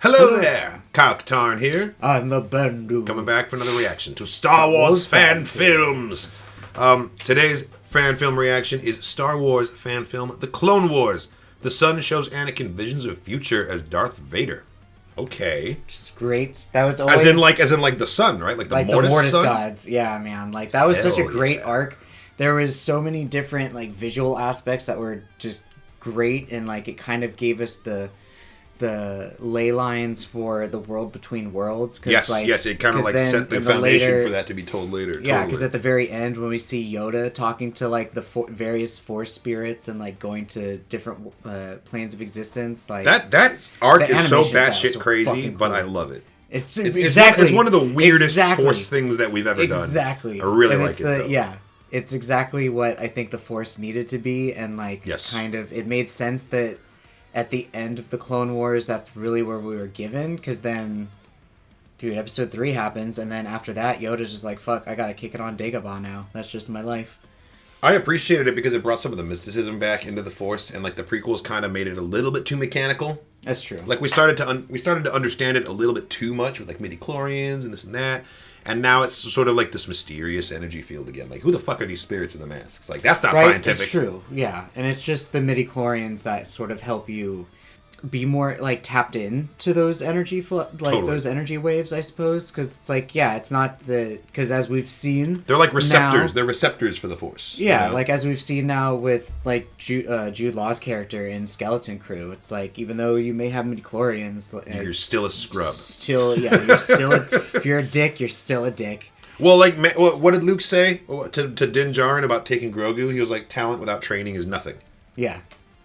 Hello there, Kyle Katarn here. I'm the Bendu. Coming back for another reaction to Star Wars fan films. Today's fan film reaction is Star Wars fan film The Clone Wars. The Sun shows Anakin visions of future as Darth Vader. Okay. Just great. That was always as in the sun, right? Like the Mortis sun? gods. Yeah, man. Like that was such a great yeah. arc. There was so many different like visual aspects that were just great, and like it kind of gave us the ley lines for the world between worlds. Yes, it kind of like set the foundation for that to be told later. Yeah, because at the very end, when we see Yoda talking to like the various Force spirits and like going to different planes of existence, like that arc is so batshit crazy, but I love it. It's one of the weirdest Force things that we've ever done. Exactly, I really like it. Though. Yeah, it's exactly what I think the Force needed to be, and like kind of it made sense that. At the end of the Clone Wars, that's really where we were given, because then, dude, Episode 3 happens, and then after that, Yoda's just like, fuck, I gotta kick it on Dagobah now. That's just my life. I appreciated it because it brought some of the mysticism back into the Force, and like the prequels kind of made it a little bit too mechanical. That's true. Like we started to understand it a little bit too much with like midichlorians and this and that. And now it's sort of like this mysterious energy field again. Like, who the fuck are these spirits in the masks? Like, that's not scientific. It's true, yeah. And it's just the midichlorians that sort of help you be more, like, tapped in to those energy those energy waves, I suppose. Because it's like, yeah, it's not the... Because as we've seen... They're like receptors. They're receptors for the Force. Yeah, you know? Like, as we've seen now with, like, Jude Law's character in Skeleton Crew. It's like, even though you may have midichlorians... You're still a scrub. You're still if you're a dick, you're still a dick. Well, like, what did Luke say to Din Djarin about taking Grogu? He was like, talent without training is nothing. Yeah.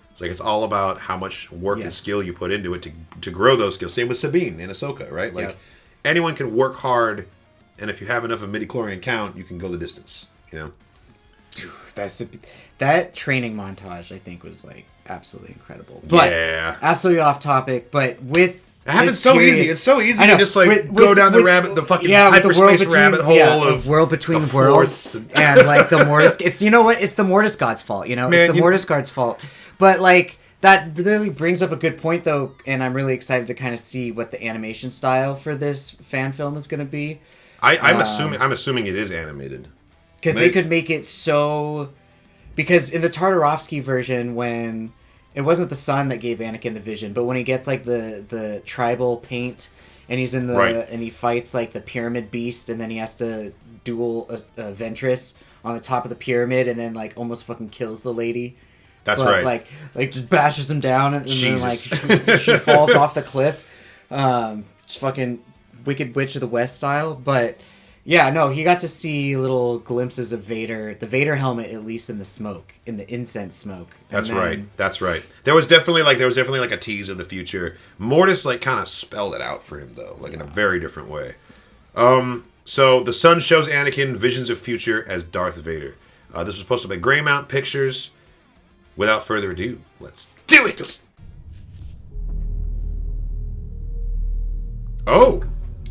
It's like, it's all about how much work and skill you put into it to grow those skills. Same with Sabine and Ahsoka, right? Like, anyone can work hard, and if you have enough of midichlorian count, you can go the distance, you know? Dude, that training montage, I think, was, like, absolutely incredible. But, absolutely off topic, but with... It happens so easy. It's so easy to just like go down the fucking hyperspace rabbit hole of world between worlds and like the Mortis. It's it's the Mortis God's fault. It's the Mortis God's fault. But like that really brings up a good point though, and I'm really excited to kind of see what the animation style for this fan film is going to be. I'm assuming it is animated because they could make it so. Because in the Tartarovsky version, when it wasn't the sun that gave Anakin the vision, but when he gets like the tribal paint and he's in and he fights like the pyramid beast, and then he has to duel a Ventress on the top of the pyramid, and then like almost fucking kills the lady. That's right. Like just bashes him down, and then like she falls off the cliff. Just fucking Wicked Witch of the West style, but. Yeah, no, he got to see little glimpses of Vader, the Vader helmet, at least in the smoke, in the incense smoke. That's right. There was definitely like a tease of the future. Mortis like kind of spelled it out for him though, like in a very different way. So the Sun shows Anakin visions of future as Darth Vader. This was posted by Greymount Pictures. Without further ado, let's do it. Oh,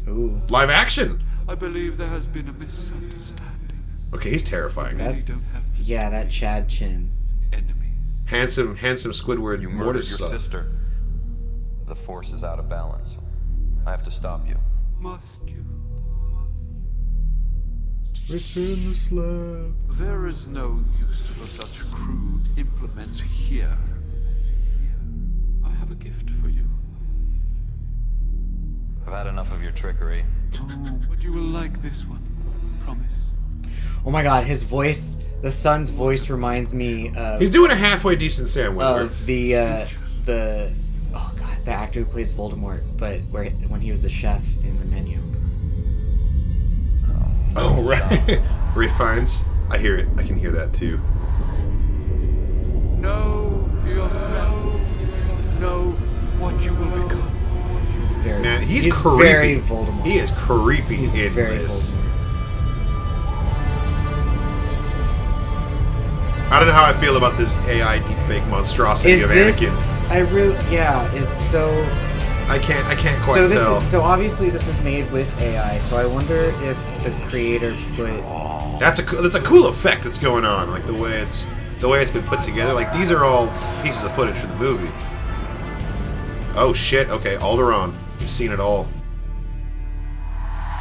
ooh, live action. I believe there has been a misunderstanding. Okay, he's terrifying. That Chad Chin. Enemies. Handsome Squidward. You murdered your sister. The Force is out of balance. I have to stop you. Must you? Return the slab. There is no use for such crude implements here. I have a gift for you. I've had enough of your trickery. Oh, but you will like this one. Promise. Oh my god, his voice, the Sun's voice reminds me of... He's doing a halfway decent Sam Witwer. Of the actor who plays Voldemort, but when he was a chef in the menu. Oh, right. Refines. I hear it. I can hear that too. Know yourself. Know what you will become. He's creepy. Very Voldemort. He is creepy. He's very this. Voldemort. I don't know how I feel about this AI deepfake monstrosity of Anakin. I can't quite tell. So obviously this is made with AI. So I wonder if the creator put. That's a cool effect that's going on. Like the way it's been put together. Like these are all pieces of footage from the movie. Oh shit. Okay, Alderaan. He's seen it all.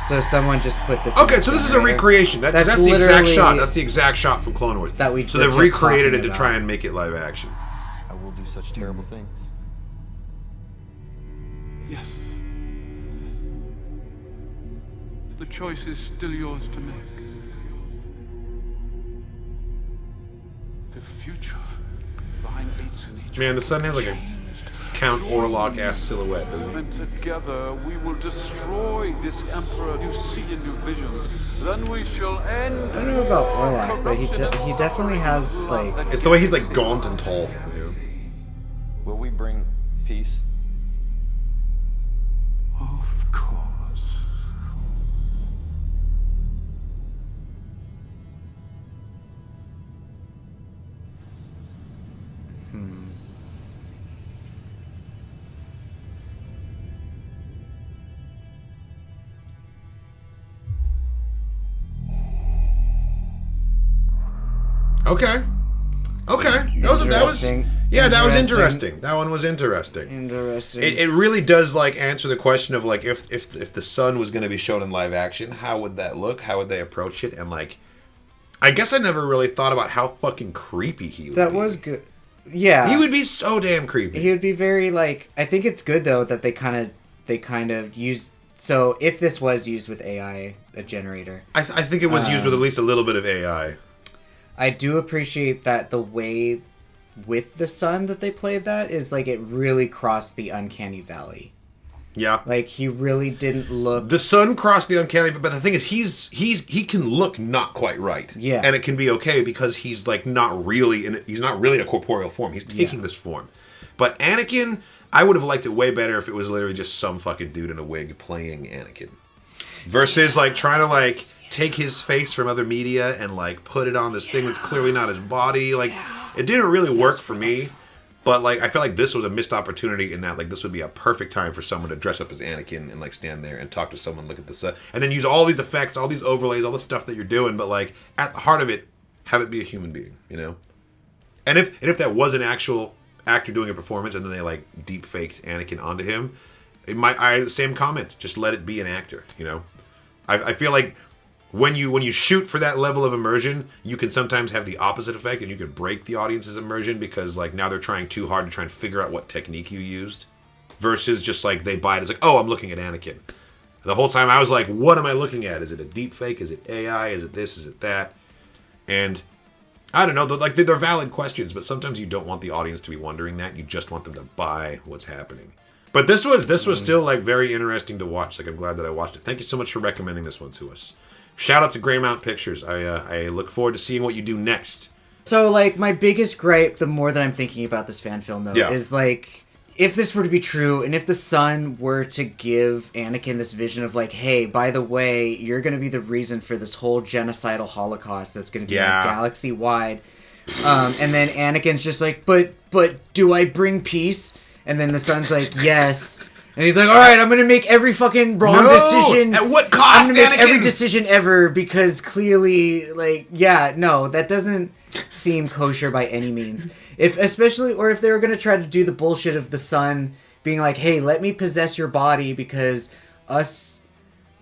So someone just put this. Okay, in so the this is a generator. recreation. That's the exact literally shot. That's the exact shot from Clone Wars. That we so were they've just recreated it talking to about. try and make it live action. I will do such terrible things. Yes. The choice is still yours to make. The future thine aids in each Man, the sun has like a Count Orlok ass silhouette, doesn't he? And together we will destroy this emperor you see in your visions. Then we shall end. I don't know about Orlok, but he definitely has like. It's the way he's like gaunt and tall. You know? Will we bring peace? Of course. Okay. That was Interesting. yeah, that was Interesting. interesting. That one was interesting. Interesting. It really does like answer the question of like if the sun was going to be shown in live action, how would that look? How would they approach it? And like, I guess I never really thought about how fucking creepy he would. That be. was good. Yeah. He would be so damn creepy. He would be very like. I think it's good though that they kind of used. So if this was used with AI, a generator, I think it was used with at least a little bit of AI. I do appreciate that the way with the sun that they played that is like it really crossed the uncanny valley. Yeah. Like he really didn't look. The sun crossed the uncanny, but the thing is, he can look not quite right. Yeah. And it can be okay because he's like not really he's not really a corporeal form. He's taking this form. But Anakin, I would have liked it way better if it was literally just some fucking dude in a wig playing Anakin, versus like trying to like take his face from other media and like put it on this thing that's clearly not his body. Like it didn't really work for me. But, like, I feel like this was a missed opportunity in that, like, this would be a perfect time for someone to dress up as Anakin and, like, stand there and talk to someone, look at the set, and then use all these effects, all these overlays, all the stuff that you're doing, but, like, at the heart of it, have it be a human being, you know? And if that was an actual actor doing a performance and then they, like, deep faked Anakin onto him, same comment, just let it be an actor, you know? I feel like when you shoot for that level of immersion, you can sometimes have the opposite effect, and you can break the audience's immersion because like now they're trying too hard to try and figure out what technique you used, versus just like they buy it as like, oh, I'm looking at Anakin. The whole time I was like, what am I looking at? Is it a deep fake? Is it AI? Is it this? Is it that? And I don't know. They're valid questions, but sometimes you don't want the audience to be wondering that. You just want them to buy what's happening. But this was still like very interesting to watch. Like I'm glad that I watched it. Thank you so much for recommending this one to us. Shout out to Greymount Pictures. I look forward to seeing what you do next. So, like, my biggest gripe, the more that I'm thinking about this fan film, though, is, like, if this were to be true, and if the sun were to give Anakin this vision of, like, hey, by the way, you're going to be the reason for this whole genocidal holocaust that's going to be, like, galaxy-wide. And then Anakin's just like, but do I bring peace? And then the sun's like, yes. And he's like, all right, I'm going to make every fucking wrong decision. At what cost, I'm going to make every Anakin? decision ever because clearly, like, yeah, no, that doesn't seem kosher by any means. If they were going to try to do the bullshit of the sun being like, hey, let me possess your body because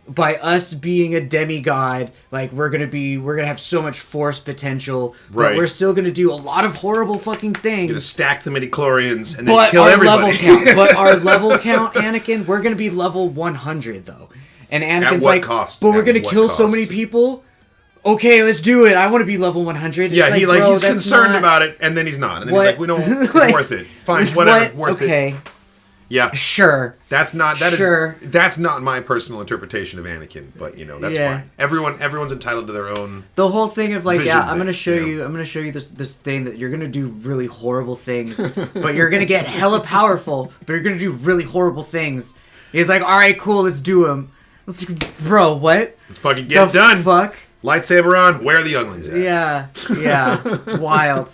by us being a demigod, like we're gonna have so much force potential, but we're still gonna do a lot of horrible fucking things. You're gonna stack the midichlorians and then kill everybody. Our level count, Anakin, we're gonna be level 100 though. And Anakin's what like, cost? but we're At gonna what kill so cost? many people. Okay, let's do it. I want to be level 100. Yeah, it's bro, he's that's concerned not... about it, and then he's not. And then What? he's like, we don't. It's Like, worth it. Fine, whatever. Worth it. Okay. Yeah. Sure. That's not Sure. That's not my personal interpretation of Anakin, but you know, that's fine. Everyone's entitled to their own. The whole thing of like, vision yeah, I'm gonna thing, show you this thing that you're gonna do really horrible things, but you're gonna get hella powerful, but you're gonna do really horrible things. He's like, all right, cool, let's do them. Let's like, bro, what? Let's fucking get it done. Fuck. Lightsaber on. Where are the younglings at? Yeah. Wild.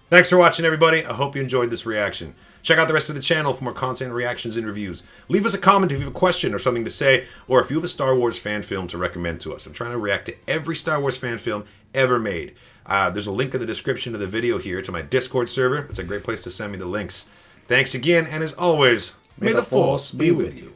Thanks for watching, everybody. I hope you enjoyed this reaction. Check out the rest of the channel for more content, reactions, and reviews. Leave us a comment if you have a question or something to say, or if you have a Star Wars fan film to recommend to us. I'm trying to react to every Star Wars fan film ever made. There's a link in the description of the video here to my Discord server. It's a great place to send me the links. Thanks again, and as always, May the Force be with you.